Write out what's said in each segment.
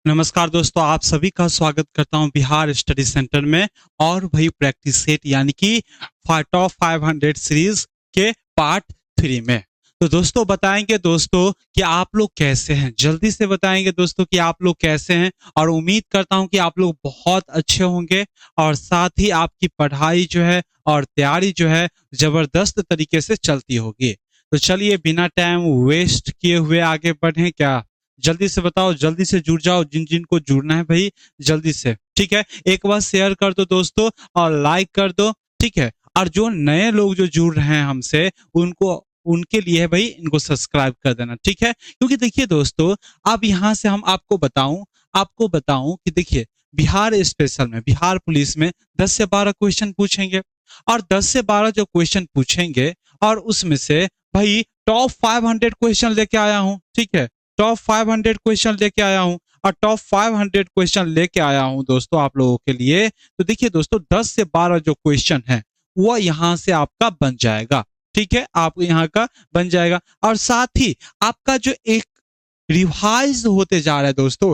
नमस्कार दोस्तों, आप सभी का स्वागत करता हूं बिहार स्टडी सेंटर में। और वही प्रैक्टिस सेट यानी कि टॉप 500 सीरीज के पार्ट 3 में। तो दोस्तों बताएंगे दोस्तों कि आप लोग कैसे हैं, जल्दी से बताएंगे दोस्तों कि आप लोग कैसे हैं। और उम्मीद करता हूं कि आप लोग बहुत अच्छे होंगे और साथ ही आपकी पढ़ाई जो है और तैयारी जो है जबरदस्त तरीके से चलती होगी। तो चलिए बिना टाइम वेस्ट किए हुए आगे बढ़ें क्या। जल्दी से बताओ, जल्दी से जुड़ जाओ, जिन जिन को जुड़ना है भाई जल्दी से, ठीक है। एक बार शेयर कर दो दोस्तों और लाइक कर दो, ठीक है। और जो नए लोग जो जुड़ रहे हैं हमसे, उनको उनके लिए भाई इनको सब्सक्राइब कर देना, ठीक है। क्योंकि देखिए दोस्तों, अब यहाँ से हम आपको बताऊं कि देखिए, बिहार स्पेशल में, बिहार पुलिस में 10 से 12 क्वेश्चन पूछेंगे। और 10 से 12 जो क्वेश्चन पूछेंगे और उसमें से भाई टॉप 500 क्वेश्चन लेके आया हूं, ठीक है। टॉप 500 क्वेश्चन लेके आया हूं और टॉप 500 क्वेश्चन लेके आया हूं दोस्तों आप लोगों के लिए। तो देखिए दोस्तों, 10 से 12 जो क्वेश्चन है वो यहां से आपका बन जाएगा, ठीक है। आप यहाँ का बन जाएगा और साथ ही आपका जो एक रिवाइज होते जा रहा है दोस्तों।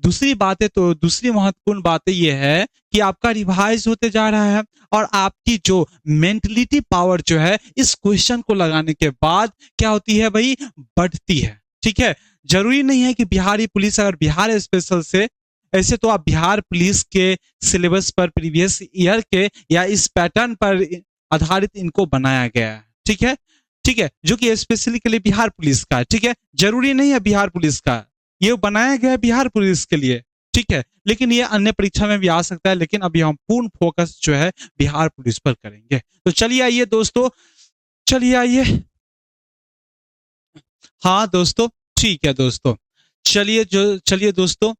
दूसरी बातें तो दूसरी महत्वपूर्ण बातें ये है कि आपका रिवाइज होते जा रहा है और आपकी जो मेंटलिटी पावर जो है इस क्वेश्चन को लगाने के बाद क्या होती है भाई, बढ़ती है, ठीक है। जरूरी नहीं है कि बिहारी पुलिस, अगर बिहार स्पेशल से, ऐसे तो आप बिहार पुलिस के सिलेबस पर, प्रीवियस ईयर के या इस पैटर्न पर आधारित इनको बनाया गया है, ठीक है। ठीक है, जो कि स्पेशली के लिए बिहार पुलिस का है, ठीक है। जरूरी नहीं है बिहार पुलिस का, ये बनाया गया है बिहार पुलिस के लिए, ठीक है। लेकिन ये अन्य परीक्षा में भी आ सकता है, लेकिन अभी हम पूर्ण फोकस जो है बिहार पुलिस पर करेंगे। तो चलिए आइए दोस्तों, चलिए आइए। हाँ दोस्तों, ठीक है दोस्तों। चलिए दोस्तों,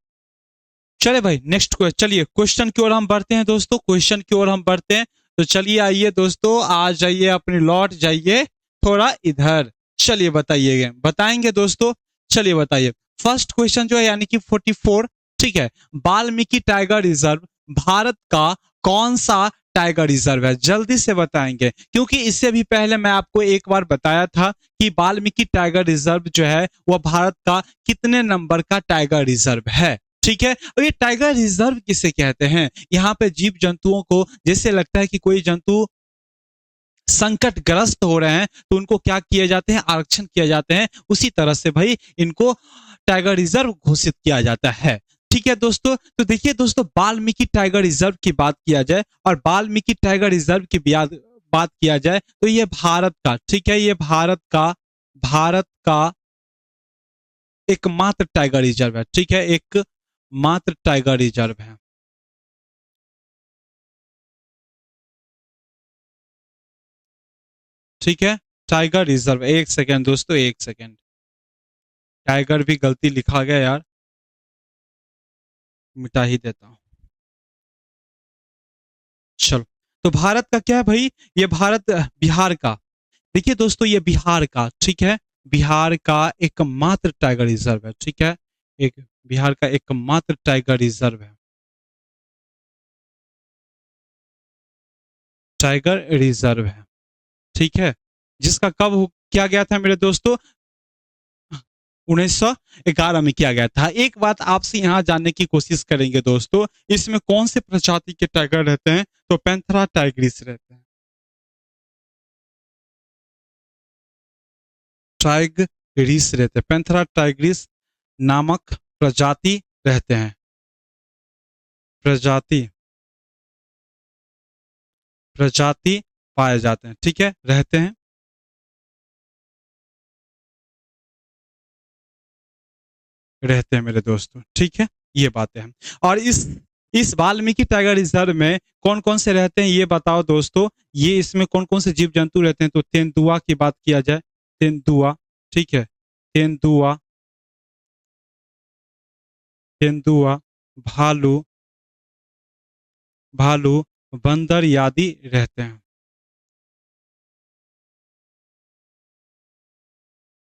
चले भाई नेक्स्ट क्वेश्चन, चलिए क्वेश्चन की ओर हम बढ़ते हैं दोस्तों, क्वेश्चन की ओर हम बढ़ते हैं। तो चलिए आइए दोस्तों, आ जाइए, अपनी लौट जाइए थोड़ा इधर। चलिए बताइए, बताएंगे दोस्तों। चलिए बताइए, फर्स्ट क्वेश्चन जो है यानी कि 44, ठीक है। वाल्मीकि टाइगर रिजर्व भारत का कौन सा टाइगर रिजर्व है, जल्दी से बताएंगे। क्योंकि इससे भी पहले मैं आपको एक बार बताया था कि वाल्मीकि टाइगर रिजर्व जो है वह भारत का कितने नंबर का टाइगर रिजर्व है, ठीक है। और ये टाइगर रिजर्व किसे कहते हैं, यहाँ पे जीव जंतुओं को जैसे लगता है कि कोई जंतु संकटग्रस्त हो रहे हैं तो उनको क्या किए जाते हैं, आरक्षण किए जाते हैं। उसी तरह से भाई इनको टाइगर रिजर्व घोषित किया जाता है, ठीक है दोस्तों। तो देखिए दोस्तों, वाल्मीकि टाइगर रिजर्व की बात किया जाए और वाल्मीकि टाइगर रिजर्व की बात किया जाए तो ये भारत का, ठीक है, ये भारत का एकमात्र टाइगर रिजर्व है, ठीक है। एक मात्र टाइगर रिजर्व है, ठीक है। टाइगर रिजर्व, एक सेकेंड दोस्तों, एक सेकेंड। टाइगर भी गलती लिखा गया यार, मिटा ही देता हूं। चलो, तो भारत का क्या है भाई, ये भारत बिहार का, देखिए दोस्तों ये बिहार का, ठीक है। बिहार का एकमात्र टाइगर रिजर्व है, ठीक है। एक बिहार का एकमात्र टाइगर रिजर्व है, टाइगर रिजर्व है, ठीक है। जिसका कब किया गया था मेरे दोस्तों, 1911 में किया गया था। एक बात आपसे यहाँ जानने की कोशिश करेंगे दोस्तों, इसमें कौन से प्रजाति के टाइगर रहते हैं, तो पैंथरा टाइग्रिस रहते हैं, टाइग्रिस रहते हैं, पैंथरा टाइग्रिस नामक प्रजाति रहते हैं, प्रजाति प्रजाति पाए जाते हैं, ठीक है, रहते हैं, रहते हैं मेरे दोस्तों, ठीक है। ये बातें हैं। और इस वाल्मीकि टाइगर रिजर्व में कौन कौन से रहते हैं ये बताओ दोस्तों। ये इसमें कौन कौन से जीव जंतु रहते हैं, तो तेंदुआ की बात किया जाए, तेंदुआ, ठीक है। तेंदुआ, तेंदुआ, भालू, भालू, बंदर आदि रहते हैं,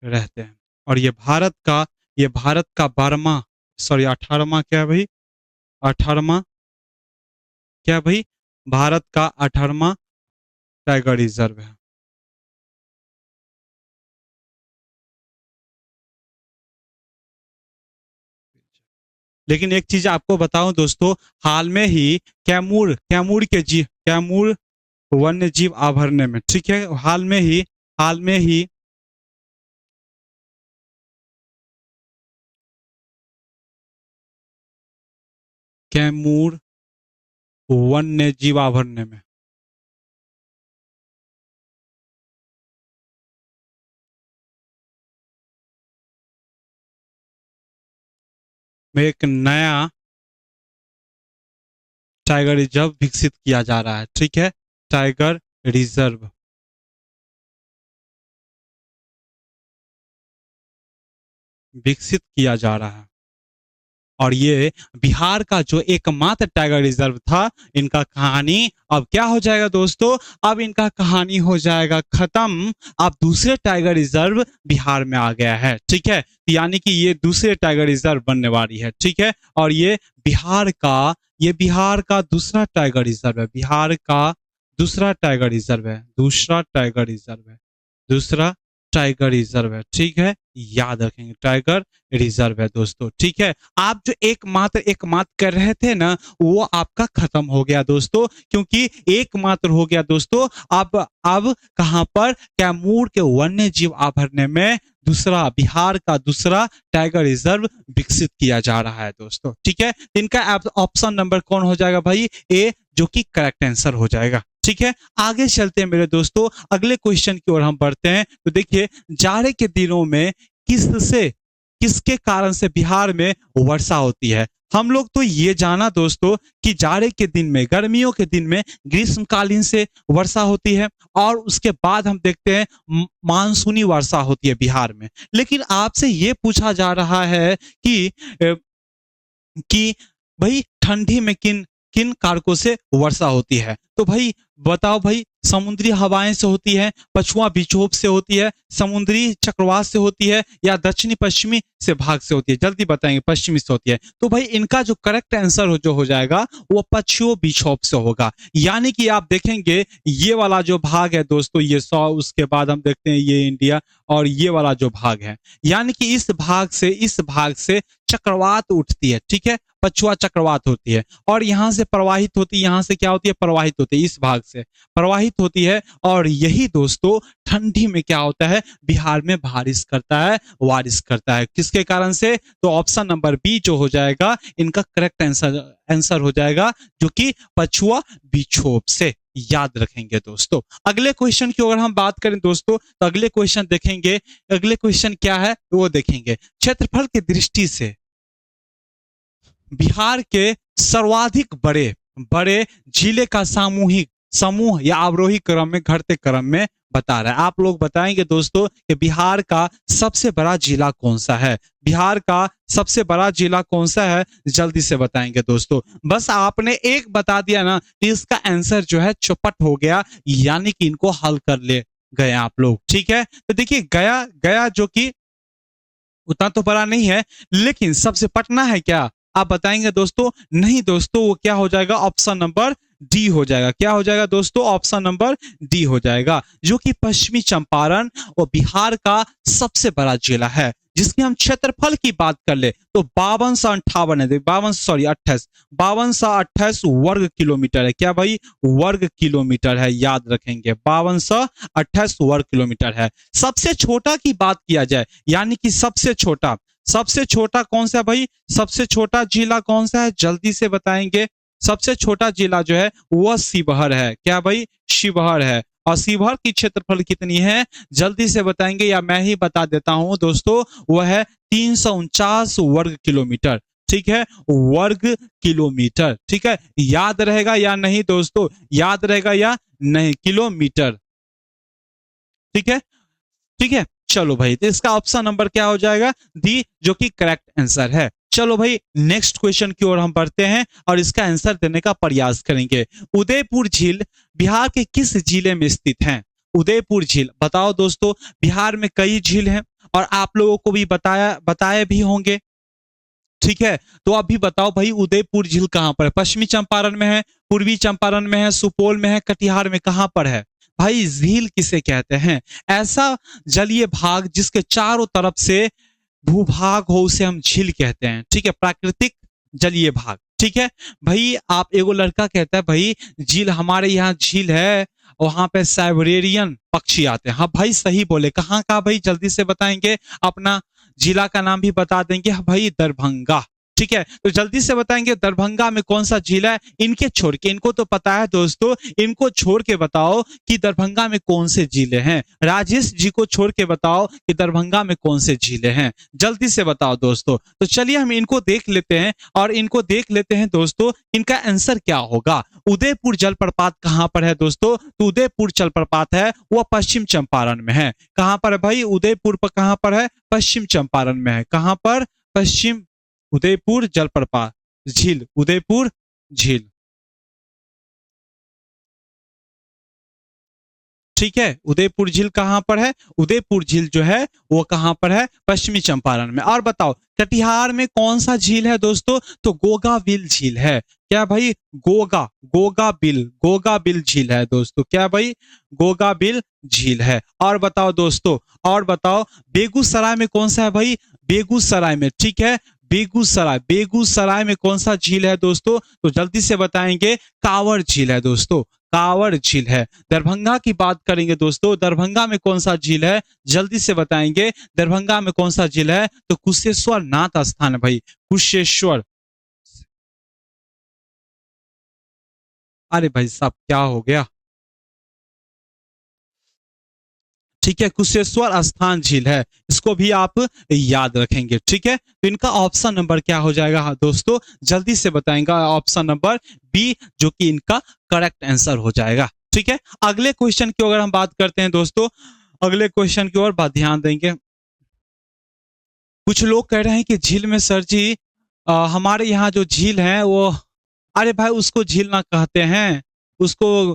रहते हैं। और ये भारत का 12वां, सॉरी 18वां, क्या है भाई, 18वां, क्या है भाई, भारत का 18वां टाइगर रिजर्व है। लेकिन एक चीज आपको बताऊं दोस्तों, हाल में ही कैमूर वन्य जीव अभयारण्य में, ठीक है, हाल में ही कैमूर वन्य जीव अभयारण्य में एक नया टाइगर रिजर्व विकसित किया जा रहा है, ठीक है, टाइगर रिजर्व विकसित किया जा रहा है। और ये बिहार का जो एकमात्र टाइगर रिजर्व था, इनका कहानी अब क्या हो जाएगा दोस्तों, अब इनका कहानी हो जाएगा खत्म। अब दूसरे टाइगर रिजर्व बिहार में आ गया है, ठीक है, यानी कि ये दूसरे टाइगर रिजर्व बनने वाली है, ठीक है। और ये बिहार का दूसरा टाइगर रिजर्व है, बिहार का दूसरा टाइगर रिजर्व है, दूसरा टाइगर रिजर्व है, ठीक है, याद रखेंगे, टाइगर रिजर्व है दोस्तों, ठीक है। आप जो एकमात्र कर रहे थे ना, वो आपका खत्म हो गया दोस्तों, क्योंकि एकमात्र हो गया दोस्तों। अब कहां पर, कैमूर के वन्य जीव अभयारण्य में बिहार का दूसरा टाइगर रिजर्व विकसित किया जा रहा है दोस्तों, ठीक है। इनका ऑप्शन नंबर कौन हो जाएगा भाई, ए, जो कि करेक्ट आंसर हो जाएगा, ठीक है। आगे चलते हैं मेरे दोस्तों, अगले क्वेश्चन की ओर हम बढ़ते हैं। तो देखिए, जाड़े के दिनों में किसके कारण से बिहार में वर्षा होती है। हम लोग तो ये जाना दोस्तों कि जाड़े के दिन में, गर्मियों के दिन में ग्रीष्मकालीन से वर्षा होती है, और उसके बाद हम देखते हैं मानसूनी वर्षा होती है बिहार में। लेकिन आपसे ये पूछा जा रहा है कि भाई ठंडी में किन किन कारकों से वर्षा होती है। तो भाई बताओ भाई, समुद्री हवाएं से होती है, पछुआ विक्षोभ से होती है, समुद्री चक्रवात से होती है, या दक्षिणी पश्चिमी से भाग से होती है। जल्दी बताएंगे, पश्चिमी से होती है। तो भाई इनका जो करेक्ट आंसर जो हो जाएगा वो पछुआ विक्षोभ से होगा। यानी कि आप देखेंगे ये वाला जो भाग है दोस्तों, ये 100, उसके बाद हम देखते हैं ये इंडिया, और ये वाला जो भाग है, यानी कि इस भाग से चक्रवात उठती है, ठीक है, पछुआ चक्रवात होती है, और यहां से प्रवाहित होती है, यहां से क्या होती है, प्रवाहित होती है, इस भाग से प्रवाहित होती है। और यही दोस्तों ठंडी में क्या होता है, बिहार में बारिश करता है, किसके कारण से, तो ऑप्शन नंबर बी जो हो जाएगा इनका करेक्ट आंसर हो जाएगा, जो कि पछुआ विक्षोभ से। याद रखेंगे दोस्तों। अगले क्वेश्चन की अगर हम बात करें दोस्तों, तो अगले क्वेश्चन देखेंगे, अगले क्वेश्चन क्या है वो देखेंगे। क्षेत्रफल की दृष्टि से बिहार के सर्वाधिक बड़े बड़े जिले का समूह या अवरोही क्रम में, घटते क्रम में बता रहा है। आप लोग बताएंगे दोस्तों कि बिहार का सबसे बड़ा जिला कौन सा है, बिहार का सबसे बड़ा जिला कौन सा है, जल्दी से बताएंगे दोस्तों। बस आपने एक बता दिया ना, तो इसका आंसर जो है चौपट हो गया, यानी कि इनको हल कर ले गए आप लोग, ठीक है। तो देखिए, गया जो कि उतना तो बड़ा नहीं है, लेकिन सबसे पटना है क्या, आप बताएंगे दोस्तों। नहीं दोस्तों, वो क्या हो जाएगा, ऑप्शन नंबर डी हो जाएगा। क्या हो जाएगा दोस्तों, ऑप्शन नंबर डी हो जाएगा, जो कि पश्चिमी चंपारण और बिहार का सबसे बड़ा जिला है। जिसकी हम क्षेत्रफल की बात कर ले तो 5258 है, 5228 वर्ग किलोमीटर है। क्या भाई, वर्ग किलोमीटर है, याद रखेंगे, 5228 वर्ग किलोमीटर है। सबसे छोटा की बात किया जाए, यानी कि सबसे छोटा कौन सा भाई, सबसे छोटा जिला कौन सा है, जल्दी से बताएंगे। सबसे छोटा जिला जो है वह शिवहर है। क्या भाई, शिवहर है। और शिवहर की क्षेत्रफल कितनी है, जल्दी से बताएंगे, या मैं ही बता देता हूं दोस्तों, वह है 349 वर्ग किलोमीटर, ठीक है, वर्ग किलोमीटर, ठीक है। याद रहेगा या नहीं दोस्तों, याद रहेगा या नहीं, किलोमीटर, ठीक है, ठीक है। चलो भाई, तो इसका ऑप्शन नंबर क्या हो जाएगा, डी, जो कि करेक्ट आंसर है। चलो भाई, नेक्स्ट क्वेश्चन की ओर हम बढ़ते हैं और इसका आंसर देने का प्रयास करेंगे। उदयपुर झील बिहार के किस जिले में स्थित है। उदयपुर झील, बताओ दोस्तों, बिहार में कई झील हैं और आप लोगों को भी बताए भी होंगे, ठीक है। तो अभी बताओ भाई, उदयपुर झील कहां पर है, पश्चिमी चंपारण में है, पूर्वी चंपारण में है, सुपौल में है, कटिहार में, कहां पर है भाई। झील किसे कहते हैं, ऐसा जलीय भाग जिसके चारों तरफ से भूभाग हो, उसे हम झील कहते हैं, ठीक है। प्राकृतिक जलीय भाग। ठीक है भाई, आप एगो लड़का कहता है भाई झील, हमारे यहाँ झील है, वहां पे साइबेरियन पक्षी आते हैं। हाँ भाई सही बोले, कहाँ का भाई, जल्दी से बताएंगे। अपना जिला का नाम भी बता देंगे। हाँ भाई दरभंगा। ठीक है, तो जल्दी से बताएंगे दरभंगा में कौन सा झील है। इनके छोड़ के, इनको तो पता है दोस्तों, इनको छोड़ के बताओ कि दरभंगा में कौन से झीलें हैं। राजेश जी को छोड़ के बताओ कि दरभंगा में कौन से झीलें हैं, जल्दी से बताओ दोस्तों। तो चलिए हम इनको देख लेते हैं, और इनको देख लेते हैं दोस्तों, इनका आंसर क्या होगा। उदयपुर जलप्रपात कहां पर है दोस्तों, तो उदयपुर जलप्रपात है वह पश्चिम चंपारण में है। कहां पर है भाई, उदयपुर पर कहां पर है, पश्चिम चंपारण में है। कहां पर, पश्चिम, उदयपुर जलप्रपात, झील, उदयपुर झील। ठीक है, उदयपुर झील कहां पर है, उदयपुर झील जो है वो कहां पर है, पश्चिमी चंपारण में। और बताओ कटिहार में कौन सा झील है दोस्तों, तो गोगा बिल झील है। क्या भाई, गोगा, गोगा बिल झील है दोस्तों। क्या भाई, गोगा बिल झील है। और बताओ दोस्तों, और बताओ बेगूसराय में कौन सा है भाई, बेगूसराय में। ठीक है, बेगूसराय, बेगूसराय में कौन सा झील है दोस्तों, तो जल्दी से बताएंगे, कांवर झील है दोस्तों, कांवर झील है। दरभंगा की बात करेंगे दोस्तों, दरभंगा में कौन सा झील है, जल्दी से बताएंगे, दरभंगा में कौन सा झील है, तो कुशेश्वर नाथ स्थान है भाई, कुशेश्वर। अरे भाई साहब क्या हो गया। ठीक है, कुशेश्वर स्थान झील है, इसको भी आप याद रखेंगे। ठीक है, तो इनका ऑप्शन नंबर क्या हो जाएगा, हाँ दोस्तों जल्दी से बताएंगे, ऑप्शन नंबर बी, जो कि इनका करेक्ट आंसर हो जाएगा। ठीक है, अगले क्वेश्चन की अगर हम बात करते हैं दोस्तों, अगले क्वेश्चन की ओर बात ध्यान देंगे। कुछ लोग कह रहे हैं कि झील में सर जी, हमारे यहाँ जो झील है वो, अरे भाई उसको झील ना कहते हैं, उसको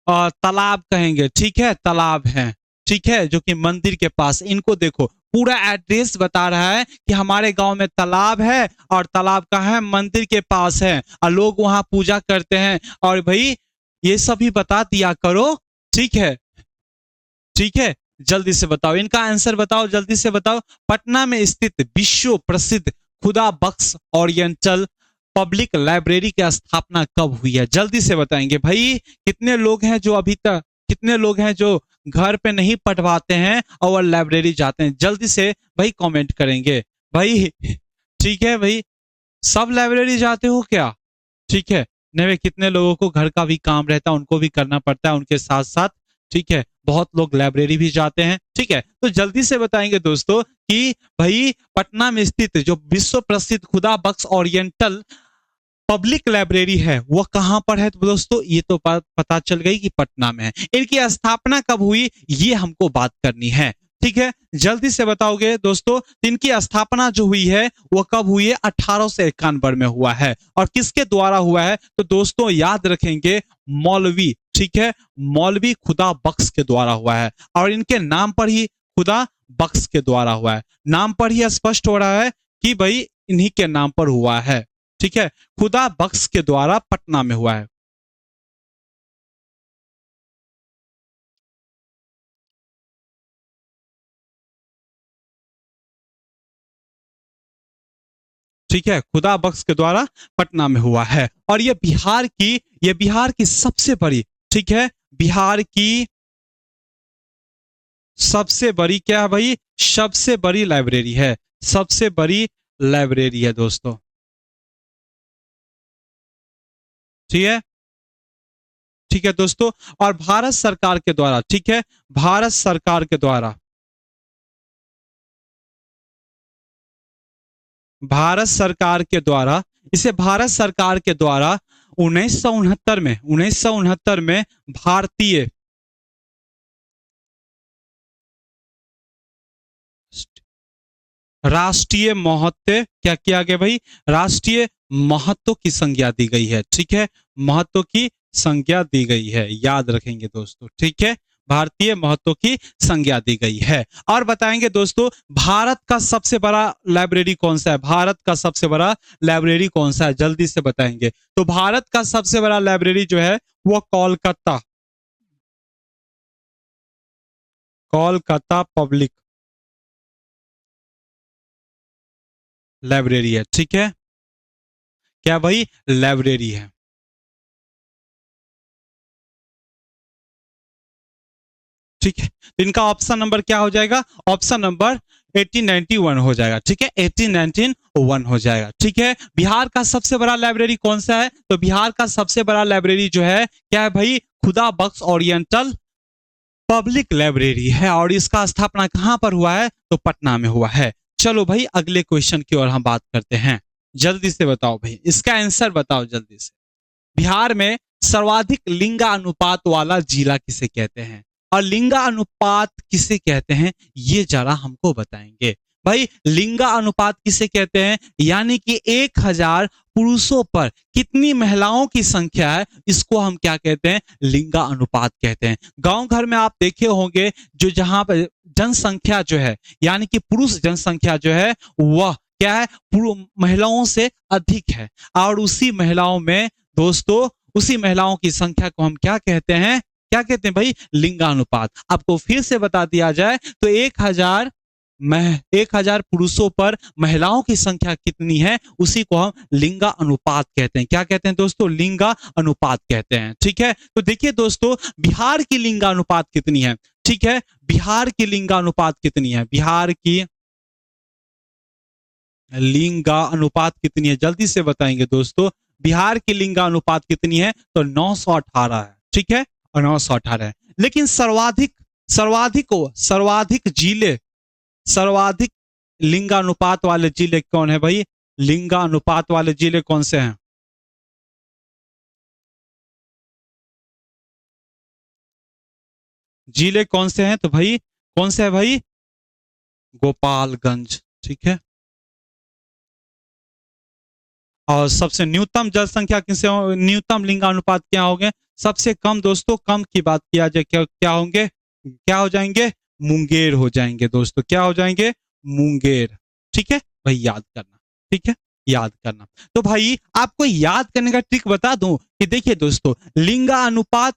तालाब कहेंगे। ठीक है, तालाब है। ठीक है, जो कि मंदिर के पास, इनको देखो पूरा एड्रेस बता रहा है कि हमारे गांव में तालाब है, और तालाब कहाँ है, मंदिर के पास है, और लोग वहां पूजा करते हैं। और भाई ये सभी बता दिया करो। ठीक है, ठीक है, जल्दी से बताओ इनका आंसर, बताओ जल्दी से बताओ। पटना में स्थित विश्व प्रसिद्ध खुदा बख्श ओरिएंटल पब्लिक लाइब्रेरी की स्थापना कब हुई है, जल्दी से बताएंगे भाई। कितने लोग हैं जो अभी तक, कितने लोग हैं जो घर पे नहीं पढ़वाते हैं और लाइब्रेरी जाते हैं, जल्दी से भाई कमेंट करेंगे भाई। ठीक है भाई, सब लाइब्रेरी जाते हो क्या। ठीक है, नहीं भाई, कितने लोगों को घर का भी काम रहता है, उनको भी करना पड़ता है उनके साथ साथ। ठीक है, बहुत लोग लाइब्रेरी भी जाते हैं। ठीक है, तो जल्दी से बताएंगे दोस्तों कि भाई पटना में स्थित जो विश्व प्रसिद्ध खुदा बख्श ओरिएंटल पब्लिक लाइब्रेरी है वह कहां पर है, तो दोस्तों ये तो पता चल गई कि पटना में है। इनकी स्थापना कब हुई, ये हमको बात करनी है। ठीक है, जल्दी से बताओगे दोस्तों, इनकी स्थापना जो हुई है वह कब हुई है, 1891 में हुआ है। और किसके द्वारा हुआ है, तो दोस्तों याद रखेंगे, मौलवी। ठीक है, मौलवी खुदा बख्श के द्वारा हुआ है, और इनके नाम पर ही खुदा बख्श के द्वारा हुआ है। नाम पर ही स्पष्ट हो रहा है कि भाई इन्हीं के नाम पर हुआ है। ठीक है, खुदा बख्श के द्वारा पटना में हुआ है। ठीक है, खुदा बख्श के द्वारा पटना में हुआ है। और ये बिहार की सबसे बड़ी, ठीक है, बिहार की सबसे बड़ी क्या है भाई, सबसे बड़ी लाइब्रेरी है, सबसे बड़ी लाइब्रेरी है दोस्तों। ठीक है, ठीक है दोस्तों। और भारत सरकार के द्वारा, ठीक है, भारत सरकार के द्वारा, भारत सरकार के द्वारा, इसे भारत सरकार के द्वारा 1969 में, 1969 में भारतीय राष्ट्रीय महत्व क्या किया गया भाई, राष्ट्रीय महत्व की संज्ञा दी गई है। ठीक है, महत्व की संज्ञा दी गई है, याद रखेंगे दोस्तों। ठीक है, भारतीय महत्व की संज्ञा दी गई है। और बताएंगे दोस्तों, भारत का सबसे बड़ा लाइब्रेरी कौन सा है, भारत का सबसे बड़ा लाइब्रेरी कौन सा है, जल्दी से बताएंगे। तो भारत का सबसे बड़ा लाइब्रेरी जो है वो कोलकाता, कोलकाता पब्लिक लाइब्रेरी है। ठीक है, क्या भाई, लाइब्रेरी है। ठीक है, तो इनका ऑप्शन नंबर क्या हो जाएगा, ऑप्शन नंबर 1891 हो जाएगा। ठीक है, 1891 हो जाएगा। ठीक है, बिहार का सबसे बड़ा लाइब्रेरी कौन सा है, तो बिहार का सबसे बड़ा लाइब्रेरी जो है क्या है भाई, खुदा बख्श ओरिएंटल पब्लिक लाइब्रेरी है। और इसका स्थापना कहां पर हुआ है, तो पटना में हुआ है। चलो भाई अगले क्वेश्चन की ओर हम बात करते हैं। जल्दी से बताओ भाई, इसका आंसर बताओ जल्दी से। बिहार में सर्वाधिक लिंगा अनुपात वाला जिला किसे कहते हैं, और लिंगा अनुपात किसे कहते हैं ये जरा हमको बताएंगे। भाई लिंगा अनुपात किसे कहते हैं, यानी कि 1000 पुरुषों पर कितनी महिलाओं की संख्या है, इसको हम क्या कहते हैं, लिंगा अनुपात कहते हैं। गांव घर में आप देखे होंगे जो जहां पर जनसंख्या जो है, यानी कि पुरुष जनसंख्या जो है वह क्या है, महिलाओं से अधिक है। और उसी महिलाओं में दोस्तों, उसी महिलाओं की संख्या को हम क्या कहते हैं, क्या कहते हैं भाई, लिंगानुपात। आपको फिर से बता दिया जाए तो 1000 पुरुषों पर महिलाओं की संख्या कितनी है, उसी को हम लिंगा अनुपात कहते हैं। क्या कहते हैं दोस्तों, लिंगा अनुपात कहते हैं। ठीक है, तो देखिए दोस्तों, बिहार की लिंगा अनुपात कितनी है। ठीक है, बिहार की लिंगा अनुपात कितनी है, बिहार की लिंगा अनुपात कितनी है, जल्दी से बताएंगे दोस्तों। बिहार की लिंगा अनुपात कितनी है, तो 918 है। ठीक है, और 918 है। लेकिन सर्वाधिक लिंगानुपात वाले जिले कौन है भाई, लिंगानुपात वाले जिले कौन से हैं, जिले कौन से हैं, तो भाई कौन से है भाई, गोपालगंज। ठीक है, और सबसे न्यूनतम जनसंख्या किसे, न्यूनतम लिंगानुपात क्या होंगे, सबसे कम दोस्तों, कम की बात किया जाए क्या क्या होंगे, क्या हो जाएंगे, मुंगेर हो जाएंगे दोस्तों, क्या हो जाएंगे, मुंगेर। ठीक है भाई, याद करना। ठीक है, याद करना। तो भाई आपको याद करने का ट्रिक बता दूं कि देखिए दोस्तों, लिंगानुपात।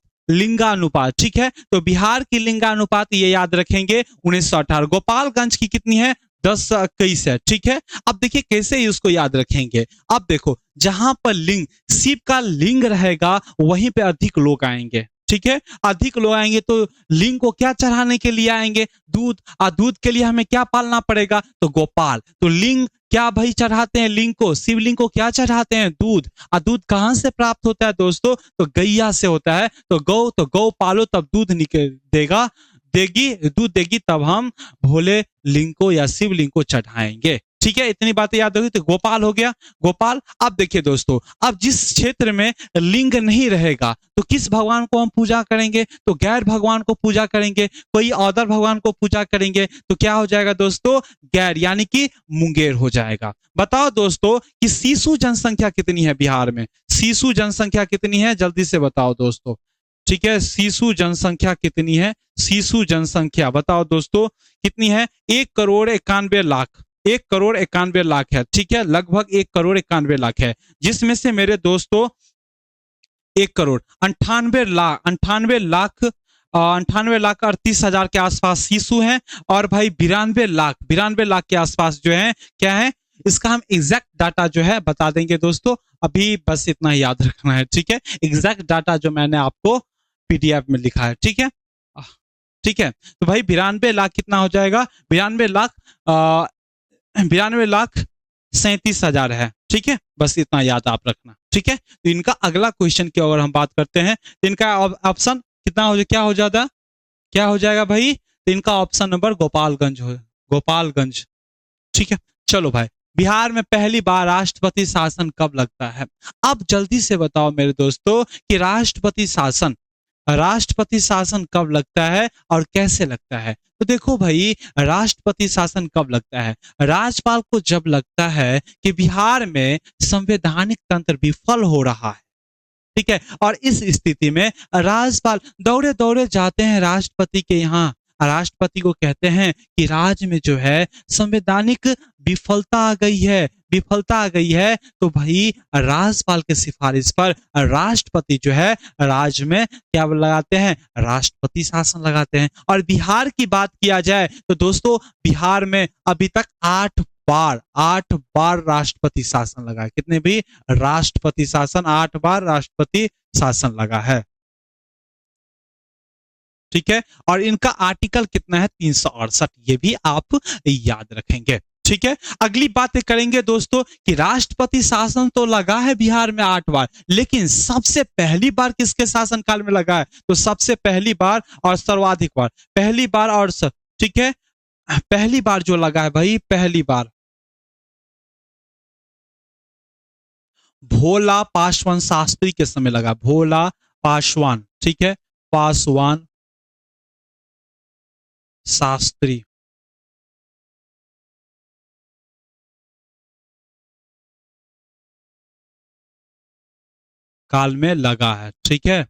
ठीक है, तो बिहार की लिंगानुपात ये याद रखेंगे 1918। गोपालगंज की कितनी है, 1021 है। ठीक है, अब देखिए कैसे ही उसको याद रखेंगे। अब देखो, जहां पर लिंग, शिव का लिंग रहेगा वहीं पे अधिक लोग आएंगे। ठीक है, अधिक लोग आएंगे तो लिंग को क्या चढ़ाने के लिए आएंगे, दूध। और दूध के लिए हमें क्या पालना पड़ेगा, तो गोपाल। तो लिंग क्या भाई चढ़ाते हैं, लिंग को, शिवलिंग को क्या चढ़ाते हैं, दूध। और दूध कहां से प्राप्त होता है दोस्तों, तो गैया से होता है। तो गौ पालो तब दूध निकल देगा, दूध देगी, तब हम भोले लिंग को या शिवलिंग को चढ़ाएंगे। ठीक है, इतनी बातें याद होगी। तो गोपाल हो गया, गोपाल। अब देखिए दोस्तों, अब जिस क्षेत्र में लिंग नहीं रहेगा तो किस भगवान को हम पूजा करेंगे, तो गैर भगवान को पूजा करेंगे, कोई अदर भगवान को पूजा करेंगे। तो क्या हो जाएगा दोस्तों, गैर, यानी कि मुंगेर हो जाएगा। बताओ दोस्तों कि शिशु जनसंख्या कितनी है बिहार में, शिशु जनसंख्या कितनी है, जल्दी से बताओ दोस्तों। ठीक है, शिशु जनसंख्या कितनी है, शिशु जनसंख्या बताओ दोस्तों कितनी है, 1,91,00,000, 1,91,00,000 है। ठीक है, लगभग 1,91,00,000 है, जिसमें से मेरे दोस्तों 1,98,00,000 98,38,000 के आसपास शिशु हैं, और भाई 92 लाख के आसपास जो है क्या है, इसका हम एग्जैक्ट डाटा जो है बता देंगे दोस्तों। अभी बस इतना ही याद रखना है। ठीक है, एग्जैक्ट डाटा जो मैंने आपको पीडीएफ में लिखा है। ठीक है, ठीक है, तो भाई 92 लाख कितना हो जाएगा, 92,37,000 है। ठीक है, बस इतना याद आप रखना। ठीक है, तो इनका अगला क्वेश्चन की अगर हम बात करते हैं तो इनका ऑप्शन कितना हो, क्या हो जाता, क्या हो जाएगा भाई, तो इनका ऑप्शन नंबर गोपालगंज हो, गोपालगंज। ठीक है, चलो भाई, बिहार में पहली बार राष्ट्रपति शासन कब लगता है। अब जल्दी से बताओ मेरे दोस्तों कि राष्ट्रपति शासन कब लगता है और कैसे लगता है। तो देखो भाई, राष्ट्रपति शासन कब लगता है, राज्यपाल को जब लगता है कि बिहार में संवैधानिक तंत्र विफल हो रहा है। ठीक है, और इस स्थिति में राज्यपाल दौड़े दौड़े जाते हैं राष्ट्रपति के यहाँ। राष्ट्रपति को कहते हैं कि राज्य में जो है संवैधानिक विफलता आ गई है। तो भाई राज्यपाल के सिफारिश पर राष्ट्रपति जो है राज्य में क्या लगाते हैं, राष्ट्रपति शासन लगाते हैं। और बिहार की बात किया जाए तो दोस्तों, बिहार में अभी तक बार 8 बार राष्ट्रपति शासन लगा है। कितने भी राष्ट्रपति शासन, 8 बार राष्ट्रपति शासन लगा है। ठीक है, और इनका आर्टिकल कितना है 368, ये भी आप याद रखेंगे। ठीक है, अगली बात करेंगे दोस्तों कि राष्ट्रपति शासन तो लगा है बिहार में 8 बार, लेकिन सबसे पहली बार किसके शासनकाल में लगा है? तो सबसे पहली बार और सर्वाधिक बार, पहली बार और ठीक है, पहली बार जो लगा है भाई, पहली बार भोला पासवान शास्त्री के समय लगा, भोला पासवान, ठीक है, पासवान शास्त्री काल में लगा है। ठीक है,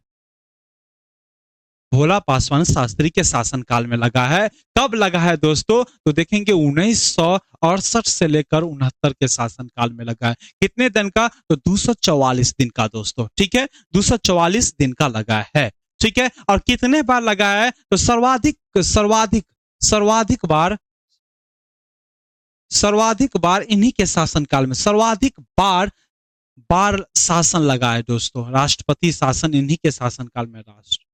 भोला पासवान शास्त्री के शासनकाल में लगा है। कब लगा है दोस्तों? तो देखेंगे 1968 से लेकर 69 के शासनकाल में लगा है। कितने दिन का? तो 244 दिन का दोस्तों। ठीक है, 244 दिन का लगा है। ठीक है, और कितने बार लगा है? तो सर्वाधिक सर्वाधिक सर्वाधिक बार इन्हीं के शासनकाल में सर्वाधिक बार शासन लगा है दोस्तों। राष्ट्रपति शासन इन्हीं के शासनकाल में राष्ट्र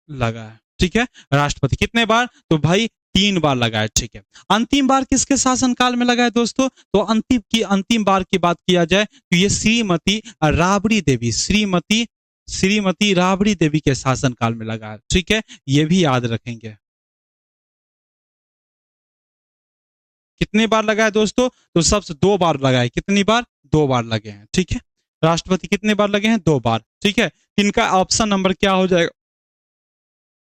लगा है। ठीक है, राष्ट्रपति कितने बार? तो भाई 3 बार लगा है। ठीक है, अंतिम बार किसके शासनकाल में लगा है दोस्तों? तो अंतिम बार की बात किया जाए तो ये श्रीमती राबड़ी देवी, श्रीमती राबड़ी देवी के शासनकाल में लगा है। ठीक है, ये भी याद रखेंगे। कितनी बार लगा है दोस्तों? तो सबसे 2 बार लगा है। कितनी बार? 2 बार लगे हैं। ठीक है, राष्ट्रपति कितने बार लगे हैं? 2 बार। ठीक है, इनका ऑप्शन नंबर क्या हो जाएगा?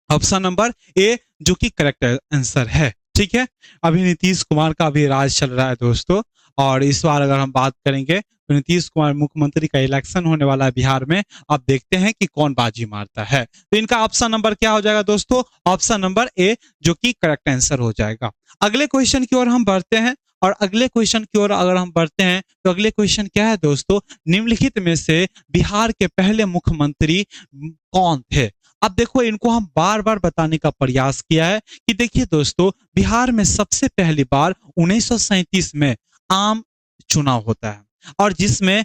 ऑप्शन नंबर ए, जो कि करेक्ट आंसर है। ठीक है, अभी नीतीश कुमार का भी राज चल रहा है दोस्तों, और इस बार अगर हम बात करेंगे तो नीतीश कुमार मुख्यमंत्री का इलेक्शन होने वाला है बिहार में। अब देखते हैं कि कौन बाजी मारता है। तो इनका ऑप्शन नंबर क्या हो जाएगा दोस्तों? ऑप्शन नंबर ए, जो कि करेक्ट आंसर हो जाएगा। अगले क्वेश्चन की ओर हम बढ़ते हैं, और अगले क्वेश्चन की ओर अगर हम बढ़ते हैं तो अगले क्वेश्चन क्या है दोस्तों? निम्नलिखित में से बिहार के पहले मुख्यमंत्री कौन थे? अब देखो, इनको हम बार बार बताने का प्रयास किया है कि देखिए दोस्तों, बिहार में सबसे पहली बार 1937 में आम चुनाव होता है, और जिसमें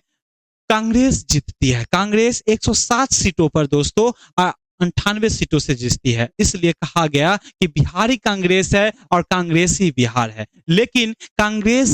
कांग्रेस जीतती है। कांग्रेस 107 सीटों पर दोस्तों 98 सीटों से जीतती है। इसलिए कहा गया कि बिहारी कांग्रेस है और कांग्रेस ही बिहार है। लेकिन कांग्रेस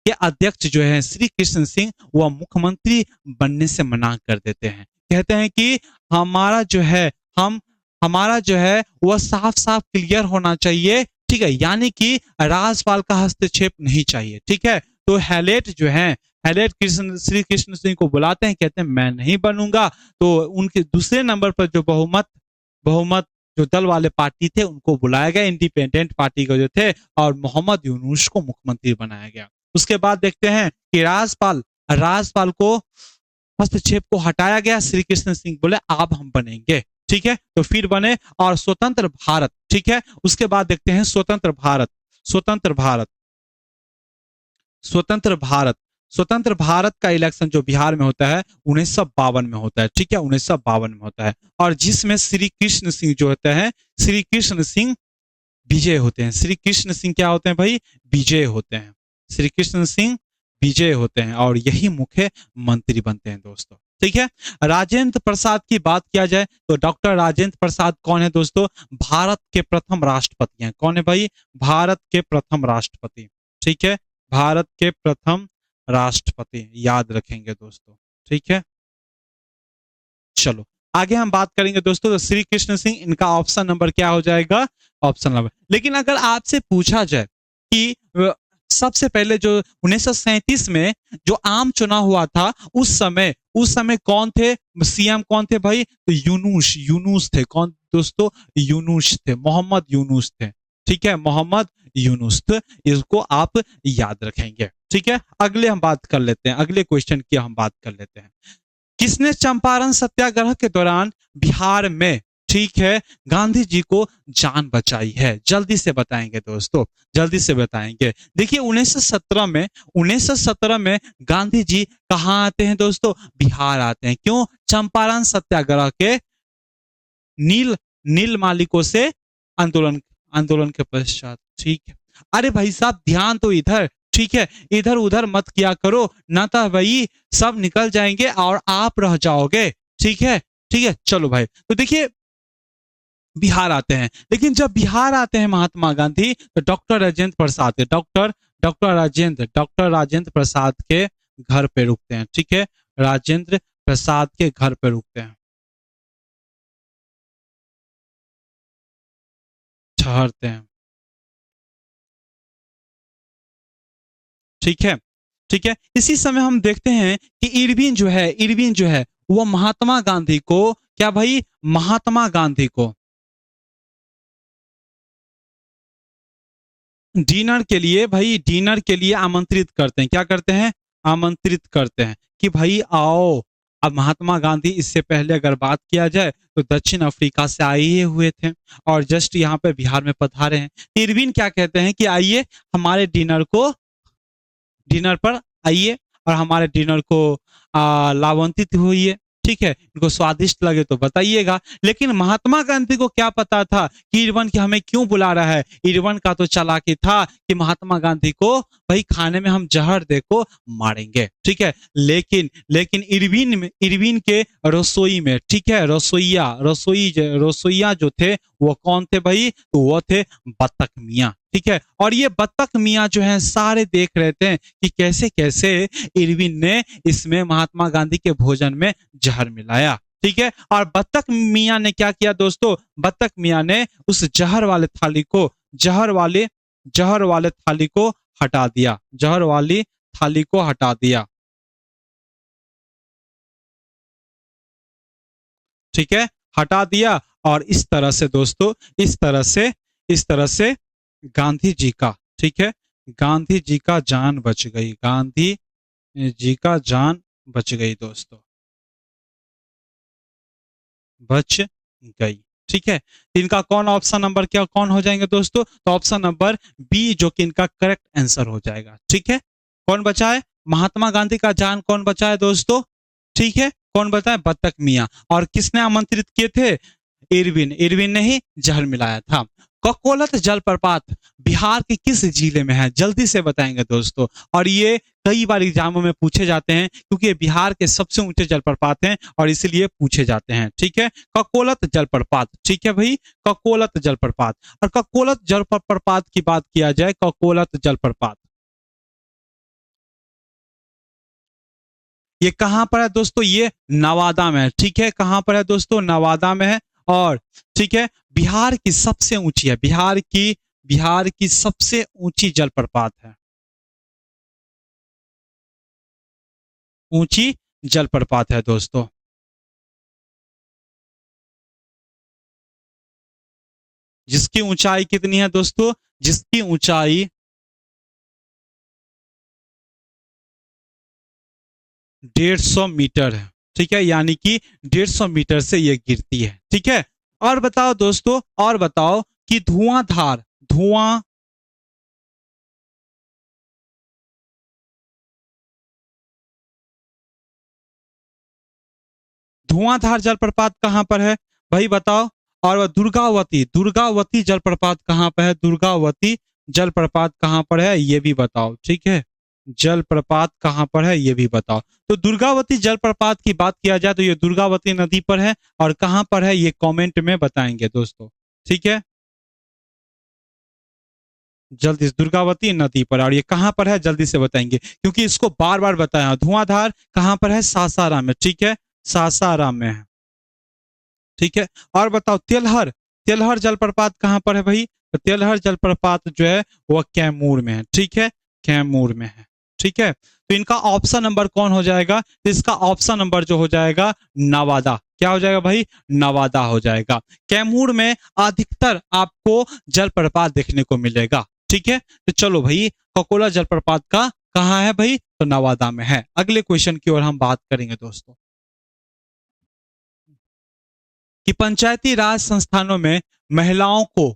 के अध्यक्ष जो है श्री कृष्ण सिंह, वह मुख्यमंत्री बनने से मना कर देते हैं। कहते हैं कि हमारा जो है हमारा जो है वह साफ साफ क्लियर होना चाहिए। ठीक है, यानी कि राज्यपाल का हस्तक्षेप नहीं चाहिए। ठीक है, तो हैलेट जो है, हैलेट श्री कृष्ण सिंह को बुलाते हैं, कहते हैं मैं नहीं बनूंगा। तो उनके दूसरे नंबर पर जो बहुमत जो दल वाले पार्टी थे, उनको बुलाया गया, इंडिपेंडेंट पार्टी के जो थे, और मोहम्मद यूनुस को मुख्यमंत्री बनाया गया। उसके बाद देखते हैं कि राज्यपाल को हस्तक्षेप को हटाया गया। श्री कृष्ण सिंह बोले अब हम बनेंगे। ठीक है, तो फिर बने, और स्वतंत्र भारत। ठीक है, उसके बाद देखते हैं स्वतंत्र भारत स्वतंत्र भारत का इलेक्शन जो बिहार में होता है 1952 में होता है। ठीक है, 1952 में होता है, और जिसमें श्री कृष्ण सिंह जो होते हैं, श्री कृष्ण सिंह विजय होते हैं। श्री कृष्ण सिंह क्या होते हैं भाई? विजय होते हैं। श्री कृष्ण सिंह विजय होते हैं, और यही मुख्य मंत्री बनते हैं दोस्तों। ठीक है, राजेंद्र प्रसाद की बात किया जाए तो डॉक्टर राजेंद्र प्रसाद कौन है दोस्तों? भारत के प्रथम राष्ट्रपति हैं। कौन है भाई? भारत के प्रथम राष्ट्रपति। ठीक है, भारत के प्रथम राष्ट्रपति, याद रखेंगे दोस्तों। ठीक है, चलो आगे हम बात करेंगे दोस्तों। तो श्री कृष्ण सिंह, इनका ऑप्शन नंबर क्या हो जाएगा? Option number. लेकिन अगर आपसे पूछा जाए कि सबसे पहले जो 1937 में जो आम चुनाव हुआ था, उस समय कौन थे सीएम? कौन थे भाई? तो यूनुस थे। कौन दोस्तों? यूनुस थे, मोहम्मद यूनुस थे। ठीक है, मोहम्मद यूनुस थे। इसको आप याद रखेंगे। ठीक है, अगले हम बात कर लेते हैं, अगले क्वेश्चन की हम बात कर लेते हैं। किसने चंपारण सत्याग्रह के दौरान बिहार में, ठीक है, गांधी जी को जान बचाई है? जल्दी से बताएंगे दोस्तों, जल्दी से बताएंगे। देखिए 1917 में गांधी जी कहाँ आते हैं दोस्तों? बिहार आते हैं। क्यों? चंपारण सत्याग्रह के नील नील मालिकों से आंदोलन आंदोलन के पश्चात। ठीक है। अरे भाई साहब ध्यान तो इधर, ठीक है, इधर उधर मत किया करो, ना तो भाई सब निकल जाएंगे और आप रह जाओगे। ठीक है, ठीक है, चलो भाई। तो देखिए बिहार आते हैं, लेकिन जब बिहार आते हैं महात्मा गांधी तो डॉक्टर राजेंद्र प्रसाद के घर पे रुकते हैं। ठीक है, राजेंद्र प्रसाद के घर पे रुकते हैं, ठहरते हैं। ठीक है, ठीक है। इसी समय हम देखते हैं कि इरविन जो है वो महात्मा गांधी को, क्या भाई, महात्मा गांधी को डिनर के लिए आमंत्रित करते हैं। क्या करते हैं? आमंत्रित करते हैं कि भाई आओ। अब महात्मा गांधी, इससे पहले अगर बात किया जाए तो दक्षिण अफ्रीका से आए ही हुए थे और जस्ट यहाँ पे बिहार में पधारे हैं। इरविन क्या कहते हैं कि आइए हमारे डिनर पर आइए और हमारे डिनर को लाभान्वित होइए। ठीक है, इनको स्वादिष्ट लगे तो बताइएगा। लेकिन महात्मा गांधी को क्या पता था कि इरविन की हमें क्यों बुला रहा है? इरविन का तो चालाकी था कि महात्मा गांधी को भाई खाने में हम जहर देको मारेंगे। ठीक है, लेकिन इरविन के रसोई में, ठीक है, रसोइया जो थे वो कौन थे भाई? तो वो थे बत्तख मियाँ। ठीक है, और ये बत्तख मियाँ जो है सारे देख रहे थे कि कैसे कैसे इरविन ने इसमें महात्मा गांधी के भोजन में जहर मिलाया। ठीक है, और बत्तख मियाँ ने क्या किया दोस्तों? बत्तख मियाँ ने उस जहर वाले थाली को हटा दिया, जहर वाली थाली को हटा दिया। ठीक है, हटा दिया। और इस तरह से दोस्तों, इस तरह से गांधी जी का, ठीक है, गांधी जी का जान बच गई, गांधी जी का जान बच गई दोस्तों, बच गई। ठीक है, इनका कौन ऑप्शन नंबर क्या कौन हो जाएंगे दोस्तों? तो ऑप्शन नंबर बी जो कि इनका करेक्ट आंसर हो जाएगा। ठीक है, कौन बचा है? महात्मा गांधी का जान कौन बचा है दोस्तों? ठीक है, कौन बताए? बत्तख मियाँ। और किसने आमंत्रित किए थे? इरविन ने ही जहर मिलाया था। ककोलत जलप्रपात बिहार के किस जिले में है? जल्दी से बताएंगे दोस्तों। और ये कई बार एग्जामों में पूछे जाते हैं क्योंकि ये बिहार के सबसे ऊंचे जलप्रपात हैं और इसलिए पूछे जाते हैं। ठीक है, ककोलत जलप्रपात। ठीक है भाई, ककोलत जलप्रपात। और ककोलत जलप्रपात की बात किया जाए, ककोलत जलप्रपात ये कहां पर है दोस्तों? ये नवादा में है। ठीक है, कहां पर है दोस्तों? नवादा में है। और ठीक है, बिहार की सबसे ऊंची है, बिहार की सबसे ऊंची जलप्रपात है, ऊंची जलप्रपात है दोस्तों। जिसकी ऊंचाई कितनी है दोस्तों? जिसकी ऊंचाई 150 मीटर है। ठीक है, यानी कि 150 मीटर से ये गिरती है। ठीक है, और बताओ दोस्तों, और बताओ कि धुआं धुआंधार जलप्रपात कहां पर है भाई बताओ? और वह दुर्गावती जलप्रपात कहां पर है? दुर्गावती जलप्रपात कहां पर है ये भी बताओ। ठीक है, जलप्रपात कहां पर है ये भी बताओ। तो दुर्गावती जलप्रपात की बात किया जाए तो ये दुर्गावती नदी पर है। और कहां पर है ये कमेंट में बताएंगे दोस्तों। ठीक है, जल्दी से, दुर्गावती नदी पर। और ये कहां पर है जल्दी से बताएंगे क्योंकि इसको बार बार बताया। धुआंधार कहां पर है? सासाराम में। ठीक है, सासाराम में है। ठीक है, और बताओ तिलहर तिलहर जलप्रपात कहां पर है भाई? तो तिलहर जलप्रपात जो है वह कैमूर में है। ठीक है, कैमूर में है। ठीक है, तो इनका ऑप्शन नंबर कौन हो जाएगा? तो इसका ऑप्शन नंबर जो हो जाएगा नवादा। क्या हो जाएगा भाई? नवादा हो जाएगा। कैमूर में अधिकतर आपको जलप्रपात देखने को मिलेगा। ठीक है, तो चलो भाई, ककोला जलप्रपात का कहाँ है भाई? तो नवादा में है। अगले क्वेश्चन की ओर हम बात करेंगे दोस्तों। कि पंचायती राज संस्थानों में महिलाओं को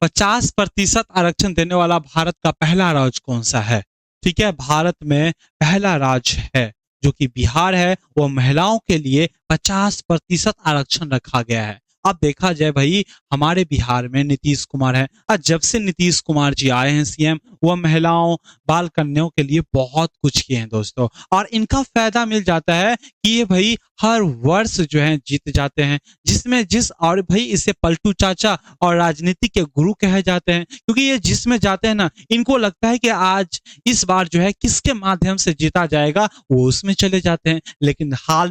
50% आरक्षण देने वाला भारत का पहला राज्य कौन सा है? ठीक है, भारत में पहला राज्य है जो कि बिहार है, वो महिलाओं के लिए 50% आरक्षण रखा गया है। अब देखा जाए भाई, हमारे बिहार में नीतीश कुमार है और जब से नीतीश कुमार जी आए हैं सीएम, वह महिलाओं बाल कन्याओं के लिए बहुत कुछ किए हैं दोस्तों, और इनका फायदा मिल जाता है कि ये भाई हर वर्ष जो है जीत जाते हैं, जिसमें जिस और भाई इसे पलटू चाचा और राजनीति के गुरु कहे जाते हैं, क्योंकि ये जिसमें जाते हैं ना, इनको लगता है कि आज इस बार जो है किसके माध्यम से जीता जाएगा, वो उसमें चले जाते हैं। लेकिन हाल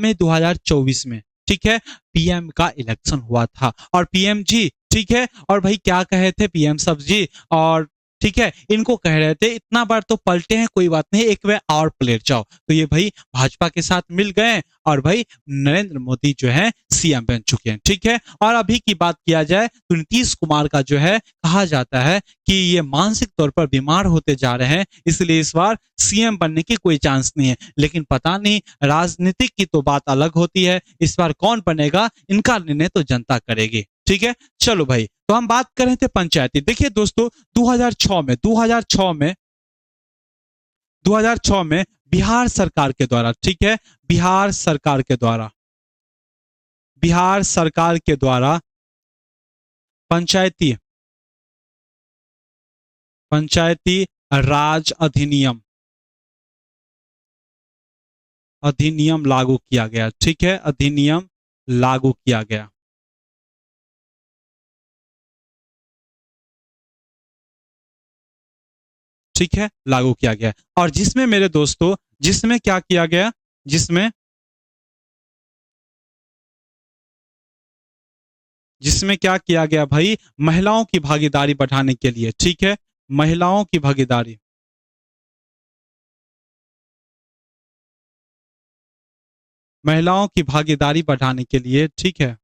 में 2024 में, ठीक है, पीएम का इलेक्शन हुआ था और पीएम जी, ठीक है, और भाई क्या कहे थे पीएम साहब जी, और ठीक है, इनको कह रहे थे इतना बार तो पलटे हैं, कोई बात नहीं, एक बार और पलट जाओ। तो ये भाई भाजपा के साथ मिल गए और भाई नरेंद्र मोदी जो है सीएम बन चुके हैं, ठीक है। और अभी की बात किया जाए तो नीतीश कुमार का जो है कहा जाता है कि ये मानसिक तौर पर बीमार होते जा रहे हैं, इसलिए इस बार सीएम बनने की कोई चांस नहीं है। लेकिन पता नहीं, राजनीतिक की तो बात अलग होती है, इस बार कौन बनेगा इनका निर्णय तो जनता करेगी, ठीक है। चलो भाई, तो हम बात कर रहे थे पंचायती। देखिए दोस्तों, 2006 में बिहार सरकार के द्वारा, ठीक है, बिहार सरकार के द्वारा पंचायती पंचायती राज अधिनियम लागू किया गया, ठीक है, अधिनियम लागू किया गया, ठीक है, लागू किया गया। और जिसमें मेरे दोस्तों, जिसमें क्या किया गया, जिसमें जिसमें क्या किया गया भाई, महिलाओं की भागीदारी बढ़ाने के लिए, ठीक है, महिलाओं की भागीदारी, महिलाओं की भागीदारी बढ़ाने के लिए, ठीक है,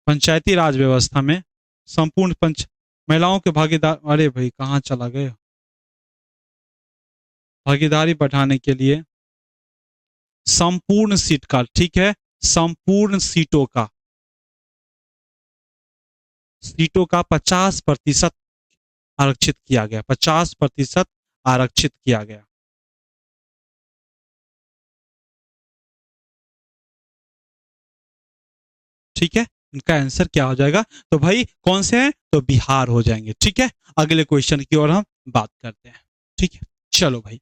पंचायती राज व्यवस्था में संपूर्ण पंच महिलाओं के भागीदार, अरे भाई कहाँ चला गए, भागीदारी बढ़ाने के लिए संपूर्ण सीट का, ठीक है, संपूर्ण सीटों का 50% आरक्षित किया गया, 50% आरक्षित किया गया, ठीक है। इनका आंसर क्या हो जाएगा? तो भाई कौन से हैं? तो बिहार हो जाएंगे, ठीक है। अगले क्वेश्चन की ओर हम बात करते हैं, ठीक है। चलो भाई,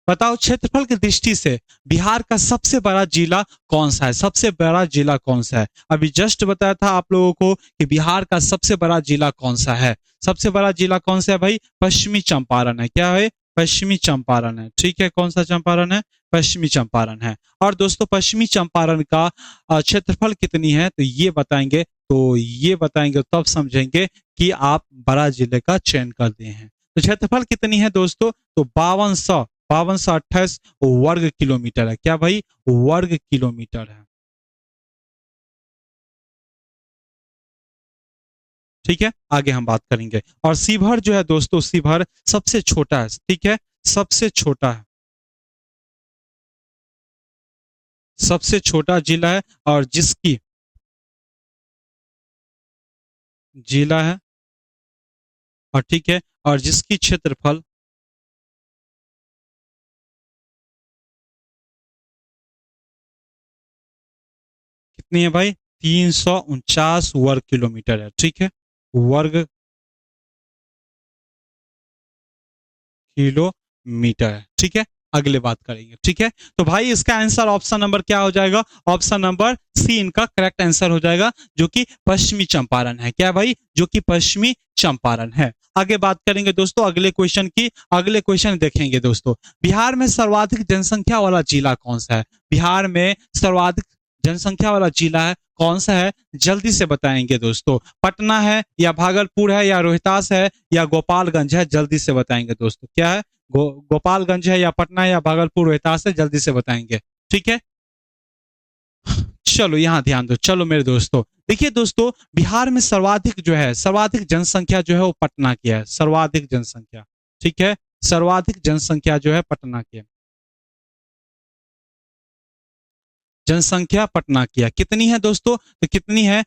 बताओ क्षेत्रफल की दृष्टि से बिहार का सबसे बड़ा जिला कौन सा है? सबसे बड़ा जिला कौन सा है? अभी जस्ट बताया था आप लोगों को कि बिहार का सबसे बड़ा जिला कौन सा है। सबसे बड़ा जिला कौन सा है भाई? पश्चिमी चंपारण है। क्या है? पश्चिमी चंपारण है, ठीक है। कौन सा चंपारण है? पश्चिमी चंपारण है। और दोस्तों, पश्चिमी चंपारण का क्षेत्रफल कितनी है तो ये बताएंगे तब समझेंगे कि आप बड़ा जिले का चयन कर दिए हैं। तो क्षेत्रफल कितनी है दोस्तों? तो 5228 वर्ग किलोमीटर है। क्या भाई? वर्ग किलोमीटर है, ठीक है। आगे हम बात करेंगे। और शिवहर जो है दोस्तों, शिवहर सबसे छोटा है, ठीक है, सबसे छोटा है, सबसे छोटा जिला है और जिसकी जिला है, और ठीक है, और जिसकी क्षेत्रफल कितनी है भाई? 349 वर्ग किलोमीटर है, ठीक है, वर्ग किलोमीटर है, ठीक है। अगले बात करेंगे, ठीक है। तो भाई इसका आंसर ऑप्शन नंबर क्या हो जाएगा? ऑप्शन नंबर सी इनका करेक्ट आंसर हो जाएगा, जो कि पश्चिमी चंपारण है। क्या भाई? जो कि पश्चिमी चंपारण है। आगे बात करेंगे दोस्तों अगले क्वेश्चन की। अगले क्वेश्चन देखेंगे दोस्तों, बिहार में सर्वाधिक जनसंख्या वाला जिला कौन सा है? बिहार में सर्वाधिक जनसंख्या वाला जिला है कौन सा है? जल्दी से बताएंगे दोस्तों। पटना है या भागलपुर है या रोहतास है या गोपालगंज है? जल्दी से बताएंगे दोस्तों। क्या है? गोपालगंज है या पटना है या भागलपुर रोहतास है? जल्दी से बताएंगे, ठीक है। चलो यहां ध्यान दो। चलो मेरे दोस्तों, देखिए दोस्तों, बिहार में सर्वाधिक जनसंख्या जो है वो पटना की है, सर्वाधिक जनसंख्या, ठीक है, सर्वाधिक जनसंख्या जो है पटना की है। जनसंख्या पटना की है, कितनी है दोस्तों? तो कितनी है?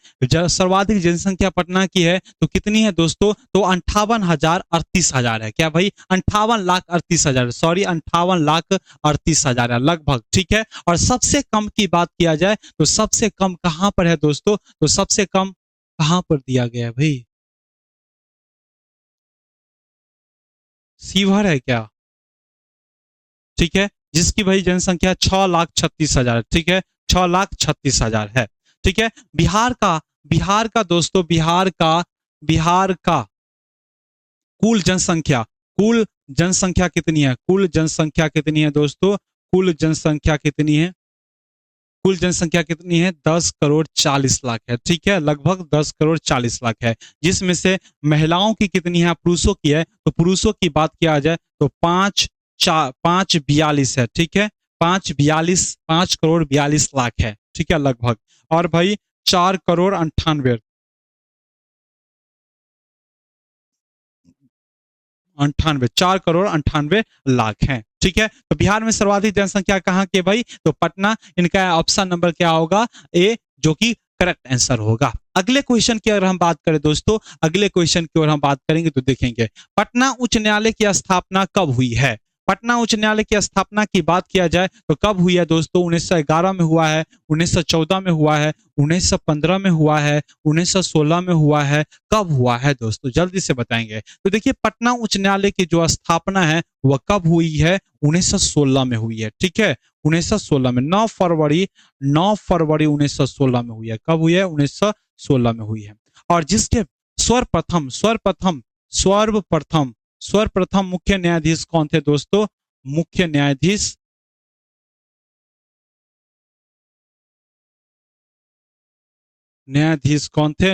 सर्वाधिक जनसंख्या पटना की है तो कितनी है दोस्तों? तो 58,38,000 है। क्या भाई? 58,38,000, सॉरी 58,38,000 है लगभग, ठीक है। और सबसे कम की बात किया जाए तो सबसे कम कहां पर है दोस्तों? तो सबसे कम कहां पर दिया गया है भाई? सीवर है क्या? ठीक है, जिसकी भाई जनसंख्या 6,36,000, ठीक है, 6,36,000 है, ठीक है। बिहार का दोस्तों, बिहार का कुल जनसंख्या, कुल जनसंख्या कितनी है? कुल जनसंख्या कितनी है दोस्तों? कुल जनसंख्या कितनी है? कुल जनसंख्या कितनी है? 10,40,00,000 है, ठीक है, लगभग 10,40,00,000 है। जिसमें से महिलाओं की कितनी है, पुरुषों की है? तो पुरुषों की बात किया जाए तो 5,42 है, ठीक है, 5,42,00,000 है, ठीक है लगभग। और भाई 4,98,98 है, ठीक है। तो बिहार में सर्वाधिक जनसंख्या कहाँ की है भाई? तो पटना। इनका ऑप्शन नंबर क्या होगा? ए, जो कि करेक्ट आंसर होगा। अगले क्वेश्चन की अगर हम बात करें दोस्तों, अगले क्वेश्चन की ओर हम बात करेंगे तो देखेंगे पटना उच्च न्यायालय की स्थापना कब हुई है। पटना उच्च न्यायालय की स्थापना की बात किया जाए तो कब हुई है दोस्तों? 1911 में हुआ है, 1914 में हुआ है, 1915 में हुआ है, 1916 में हुआ है, कब हुआ है दोस्तों? जल्दी से बताएंगे। तो देखिए पटना उच्च न्यायालय की जो स्थापना है वह कब हुई है? 1916 में हुई है, ठीक है, 1916 में 9 फरवरी 1916 में हुई है। कब हुई है? 1916 में हुई है। और जिसके सर्वप्रथम मुख्य न्यायाधीश कौन थे दोस्तों? मुख्य न्यायाधीश कौन थे?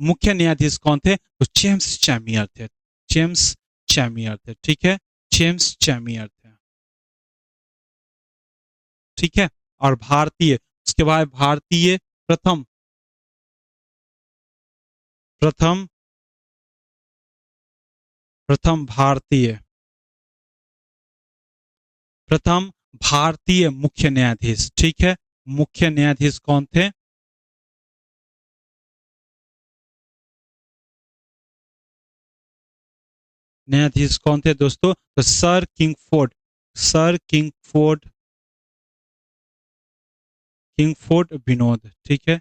मुख्य न्यायाधीश कौन थे? तो जेम्स चैमियर थे, जेम्स चैमियर थे, ठीक है, जेम्स चैमियर थे, ठीक है। और भारतीय, उसके बाद भारतीय प्रथम प्रथम प्रथम भारतीय प्रथम भारतीय मुख्य न्यायाधीश, ठीक है, मुख्य न्यायाधीश कौन थे? न्यायाधीश कौन थे दोस्तों? तो सर किंगफोर्ड विनोद, ठीक है,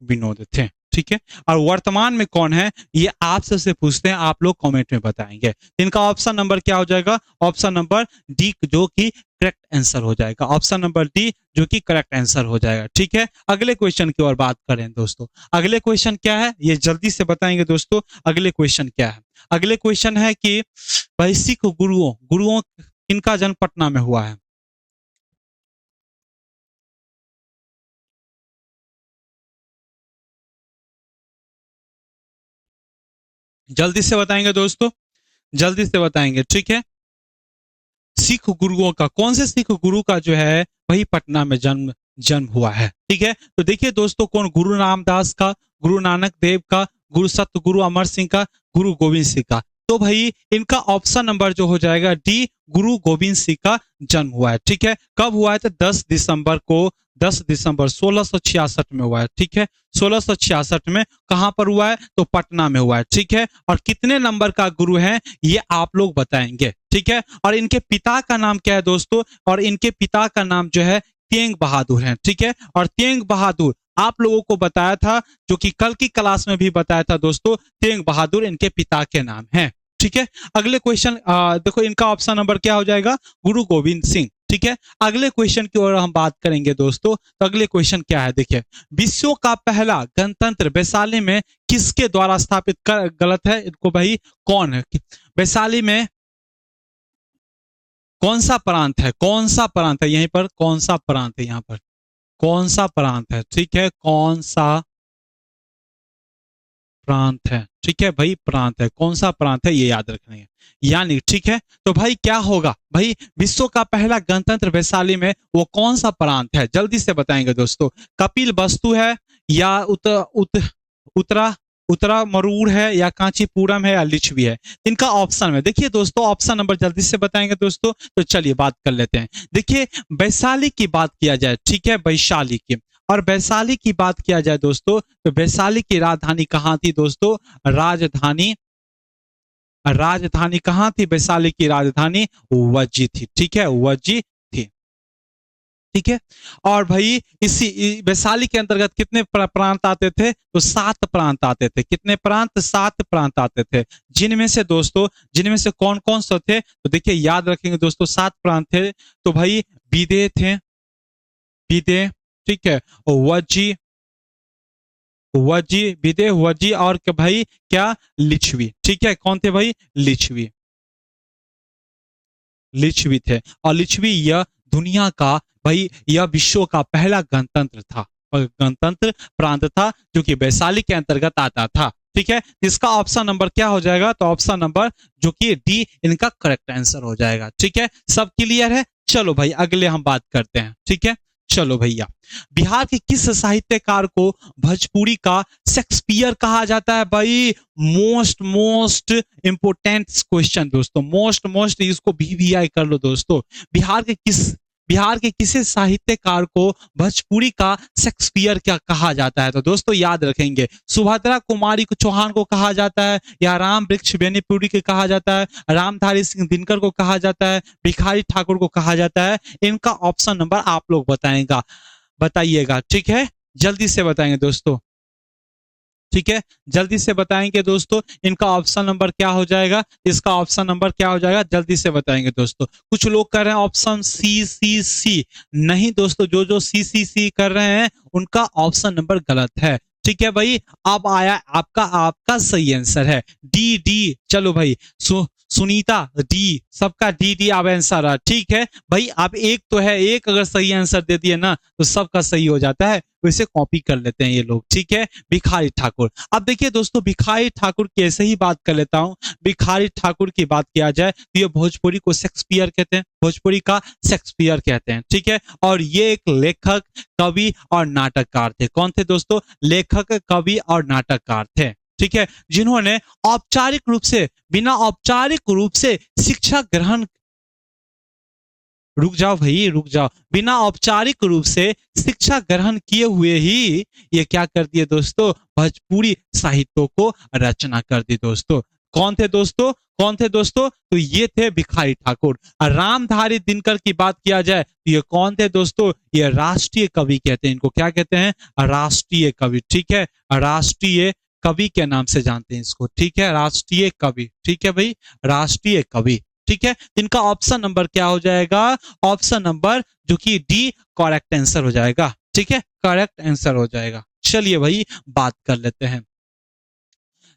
विनोद थे, ठीक है। और वर्तमान में कौन है ये आप सबसे पूछते हैं, आप लोग कमेंट में बताएंगे। इनका ऑप्शन नंबर क्या हो जाएगा? ऑप्शन नंबर डी, जो कि करेक्ट आंसर हो जाएगा। ऑप्शन नंबर डी जो कि करेक्ट आंसर हो जाएगा, ठीक है। अगले क्वेश्चन की ओर बात करें दोस्तों, अगले क्वेश्चन क्या है ये जल्दी से बताएंगे दोस्तों। अगले क्वेश्चन क्या है? अगले क्वेश्चन है कि भाई सिख गुरुओं इनका जन्म पटना में हुआ है। जल्दी से बताएंगे दोस्तों, जल्दी से बताएंगे, ठीक है। सिख गुरुओं का, कौन से सिख गुरु का जो है वही पटना में जन्म जन्म हुआ है, ठीक है। तो देखिए दोस्तों, कौन? गुरु रामदास का, गुरु नानक देव का, गुरु सत्य गुरु अमर सिंह का, गुरु गोविंद सिंह का। तो भाई इनका ऑप्शन नंबर जो हो जाएगा डी, गुरु गोविंद सिंह का जन्म हुआ है, ठीक है। कब हुआ है? तो 10 दिसंबर 1666 में हुआ है, ठीक है, 1666 में। कहां पर हुआ है? तो पटना में हुआ है, ठीक है। और कितने नंबर का गुरु है ये आप लोग बताएंगे, ठीक है। और इनके पिता का नाम क्या है दोस्तों? और इनके पिता का नाम जो है तेंग बहादुर है, ठीक है। और तेंग बहादुर आप लोगों को बताया था, जो कि कल की क्लास में भी बताया था दोस्तों, तेंग बहादुर इनके पिता के नाम है, ठीक है। अगले क्वेश्चन देखो, इनका ऑप्शन नंबर क्या हो जाएगा? गुरु गोविंद सिंह, ठीक है। अगले क्वेश्चन की ओर हम बात करेंगे दोस्तों। तो अगले क्वेश्चन क्या है? देखिए, विश्व का पहला गणतंत्र वैशाली में किसके द्वारा स्थापित कर, गलत है इनको भाई, कौन है? वैशाली में कौन सा प्रांत है? कौन सा प्रांत है यहीं पर? कौन सा प्रांत है यहाँ पर? कौन सा प्रांत है, ठीक है, कौन सा प्रांत है, ठीक है भाई, प्रांत है, कौन सा प्रांत है ये याद रखना है, यानी, ठीक है। तो भाई क्या होगा भाई? विश्व का पहला गणतंत्र वैशाली में वो कौन सा प्रांत है? जल्दी से बताएंगे दोस्तों। कपिल वस्तु है, या उत्तरा उत्तरा मरूर है या कांचीपुरम है या लिच्छवी है? इनका ऑप्शन में देखिए दोस्तों, ऑप्शन नंबर जल्दी से बताएंगे दोस्तों, तो चलिए बात कर लेते हैं। देखिए वैशाली की बात किया जाए, ठीक है, वैशाली की, और वैशाली की बात किया जाए दोस्तों, तो वैशाली की राजधानी कहाँ थी दोस्तों? राजधानी राजधानी कहाँ थी? वैशाली की राजधानी वज्जी थी, ठीक है, वज्जी थी, ठीक है। और भाई इसी वैशाली के अंतर्गत कितने प्रांत आते थे? तो 7 प्रांत आते थे। कितने प्रांत? 7 प्रांत आते थे। जिनमें से दोस्तों, जिनमें से कौन कौन से थे? तो देखिए याद रखेंगे दोस्तों, 7 प्रांत थे। तो भाई विदे थे, विदे, ठीक है, वज्जी, वज्जी, विदे, वज्जी, और भाई क्या? लिच्छवी, ठीक है। कौन थे भाई? लिच्छवी, लिच्छवी थे। और लिच्छवी यह दुनिया का, भाई यह विश्व का पहला गणतंत्र था, और गणतंत्र प्रांत था जो कि वैशाली के अंतर्गत आता था, ठीक है। इसका ऑप्शन नंबर क्या हो जाएगा? तो ऑप्शन नंबर जो कि डी इनका करेक्ट आंसर हो जाएगा, ठीक है। सब क्लियर है? चलो भाई अगले हम बात करते हैं, ठीक है। चलो भैया, बिहार के किस साहित्यकार को भोजपुरी का शेक्सपियर कहा जाता है? भाई मोस्ट मोस्ट इंपोर्टेंट क्वेश्चन दोस्तों, मोस्ट मोस्ट, इसको VVI कर लो दोस्तों। बिहार के किसी साहित्यकार को भोजपुरी का शेक्सपियर क्या कहा जाता है? तो दोस्तों याद रखेंगे, सुभद्रा कुमारी को चौहान को कहा जाता है, या राम वृक्ष बेनीपुरी को कहा जाता है, रामधारी सिंह दिनकर को कहा जाता है, भिखारी ठाकुर को कहा जाता है? इनका ऑप्शन नंबर आप लोग बताइएगा, ठीक है, जल्दी से बताएंगे दोस्तों, ठीक है, जल्दी से बताएंगे दोस्तों। इनका ऑप्शन नंबर क्या हो जाएगा? इसका ऑप्शन नंबर क्या हो जाएगा? जल्दी से बताएंगे दोस्तों। कुछ लोग कर रहे हैं ऑप्शन सी। नहीं दोस्तों, जो सी कर रहे हैं उनका ऑप्शन नंबर गलत है, ठीक है भाई। अब आया आपका सही आंसर है डी। चलो भाई, सुनीता डी, सबका डी अब आंसर है, ठीक है भाई। अब एक तो है, एक अगर सही आंसर दे दिए ना तो सबका सही हो जाता है, वैसे कॉपी कर लेते हैं ये लोग, ठीक है। भिखारी ठाकुर, अब देखिए दोस्तों, भिखारी ठाकुर की ऐसे ही बात कर लेता हूं। भिखारी ठाकुर की बात किया जाए तो ये भोजपुरी को शेक्सपियर कहते हैं, भोजपुरी का शेक्सपियर कहते हैं, ठीक है। और ये एक लेखक, कवि और नाटककार थे। कौन थे दोस्तों? लेखक, कवि और नाटककार थे, ठीक है, जिन्होंने औपचारिक रूप से, बिना औपचारिक रूप से शिक्षा ग्रहण, रुक जाओ भाई, रुक जाओ, बिना औपचारिक रूप से शिक्षा ग्रहण किए हुए ही ये क्या कर दिए दोस्तों? भोजपुरी साहित्य को रचना कर दी दोस्तों। कौन थे दोस्तों? कौन थे दोस्तों? तो ये थे भिखारी ठाकुर। और रामधारी दिनकर की बात किया जाए तो ये कौन थे दोस्तों? ये राष्ट्रीय कवि कहते हैं इनको। क्या कहते हैं? राष्ट्रीय कवि, ठीक है, राष्ट्रीय कवि के नाम से जानते हैं इसको, ठीक है, राष्ट्रीय कवि, ठीक है भाई, राष्ट्रीय कवि, ठीक है। इनका ऑप्शन नंबर क्या हो जाएगा? ऑप्शन नंबर जो कि डी करेक्ट आंसर हो जाएगा, ठीक है, करेक्ट आंसर हो जाएगा। चलिए भाई बात कर लेते हैं।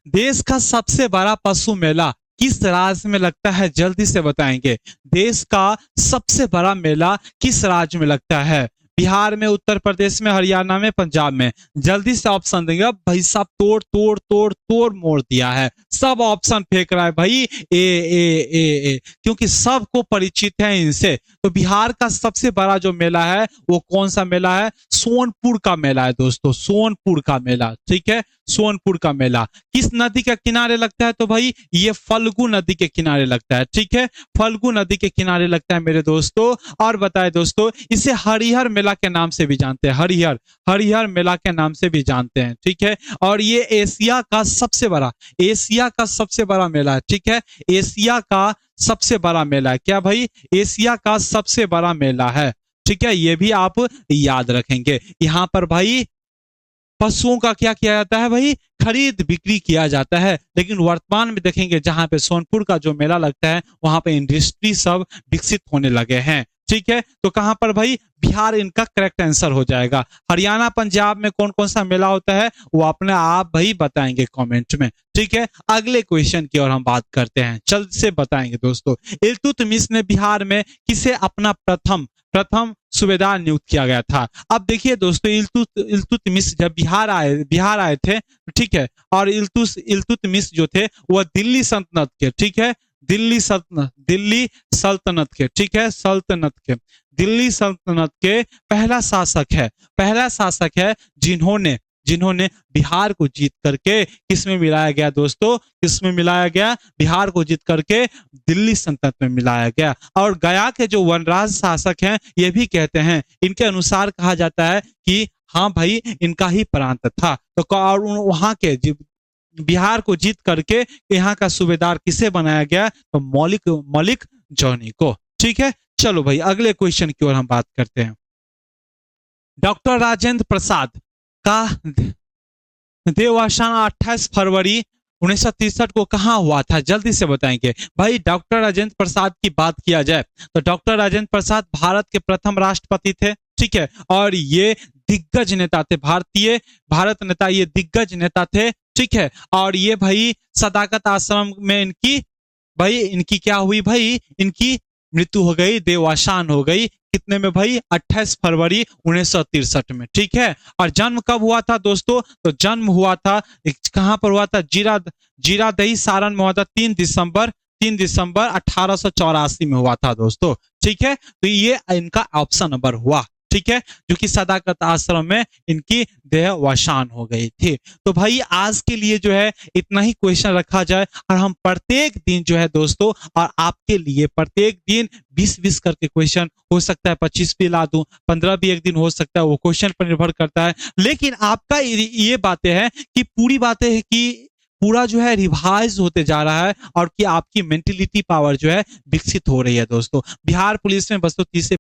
देश का सबसे बड़ा पशु मेला किस राज्य में लगता है? जल्दी से बताएंगे। देश का सबसे बड़ा मेला किस राज्य में लगता है? बिहार में, उत्तर प्रदेश में, हरियाणा में, पंजाब में? जल्दी से ऑप्शन देंगे। अब भाई साहब तोड़ मोड़ दिया है, सब ऑप्शन फेंक रहा है भाई, ए, क्योंकि सबको परिचित है इनसे। तो बिहार का सबसे बड़ा जो मेला है वो कौन सा मेला है? सोनपुर का मेला है दोस्तों, सोनपुर का मेला, ठीक है, सोनपुर का मेला। किस नदी के किनारे लगता है? तो भाई ये फल्गु नदी के किनारे लगता है, ठीक है, फल्गु नदी के किनारे लगता है मेरे दोस्तों। और बताए दोस्तों, इसे हरिहर मेला के नाम से भी जानते हैं, हरिहर मेला के नाम से भी जानते हैं, ठीक है। और ये एशिया का सबसे बड़ा मेला है, ठीक है, एशिया का सबसे बड़ा मेला है। क्या भाई? एशिया का सबसे बड़ा मेला है, ठीक है, ये भी आप याद रखेंगे। यहाँ पर भाई पशुओं का क्या किया जाता है भाई? खरीद बिक्री किया जाता है। लेकिन वर्तमान में देखेंगे जहां पे सोनपुर का जो मेला लगता है वहां पे इंडस्ट्री सब विकसित होने लगे हैं, ठीक है। तो कहां पर भाई? बिहार इनका करेक्ट आंसर हो जाएगा। हरियाणा पंजाब में कौन कौन सा मेला होता है वो अपने आप भाई बताएंगे कमेंट में, ठीक है। अगले क्वेश्चन की ओर हम बात करते हैं, जल्द से बताएंगे दोस्तों। इल्तुतमिश ने बिहार में किसे अपना प्रथम सूबेदार नियुक्त किया गया था? अब देखिए दोस्तों, इल्तुतमिश जब बिहार आए थे, ठीक है, और इल्तुतमिश जो थे वह दिल्ली सल्तनत के, ठीक है, दिल्ली सल्तनत के, ठीक है, दिल्ली सल्तनत के पहला शासक है जिन्होंने जिन्होंने बिहार को जीत करके किसमें मिलाया गया दोस्तों, किसमें मिलाया गया, बिहार को जीत करके दिल्ली सल्तनत में मिलाया गया। और गया के जो वनराज शासक हैं ये भी कहते हैं, इनके अनुसार कहा जाता है कि हाँ भाई इनका ही प्रांत था। तो और वहां के बिहार को जीत करके यहाँ का सूबेदार किसे बनाया गया, तो मलिक जौहरी को। ठीक है, चलो भाई अगले क्वेश्चन की ओर हम बात करते हैं। डॉक्टर राजेंद्र प्रसाद का देवावसान 28 फरवरी 1963 को कहां हुआ था, जल्दी से बताएंगे भाई। डॉक्टर राजेंद्र प्रसाद की बात किया जाए तो डॉक्टर राजेंद्र प्रसाद भारत के प्रथम राष्ट्रपति थे। ठीक है, और ये दिग्गज नेता थे, भारत नेता, ये दिग्गज नेता थे। ठीक है, और ये भाई सदाकत आश्रम में इनकी क्या हुई भाई, इनकी मृत्यु हो गई, देवावसान हो गई। कितने में भाई, 28 फरवरी 1963 में। ठीक है, और जन्म कब हुआ था दोस्तों, तो जन्म हुआ था कहां पर हुआ था, जीरादेई सारण में हुआ था 3 दिसंबर 1884 में हुआ था दोस्तों। ठीक है, तो ये इनका ऑप्शन नंबर हुआ। ठीक है, जो कि सदाकत आश्रम में इनकी देहावसान हो गई थी। तो भाई आज के लिए जो है इतना ही क्वेश्चन रखा जाए, और हम प्रत्येक दिन जो है दोस्तों, और आपके लिए प्रत्येक दिन 20-20 करके क्वेश्चन, हो सकता है 25 भी ला दूं, 15 भी एक दिन हो सकता है, वो क्वेश्चन पर निर्भर करता है। लेकिन आपका ये बातें हैं कि पूरी बातें है कि पूरा जो है रिवाइज होते जा रहा है, और कि आपकी मेंटलिटी पावर जो है विकसित हो रही है दोस्तों। बिहार पुलिस में बस तो 30 से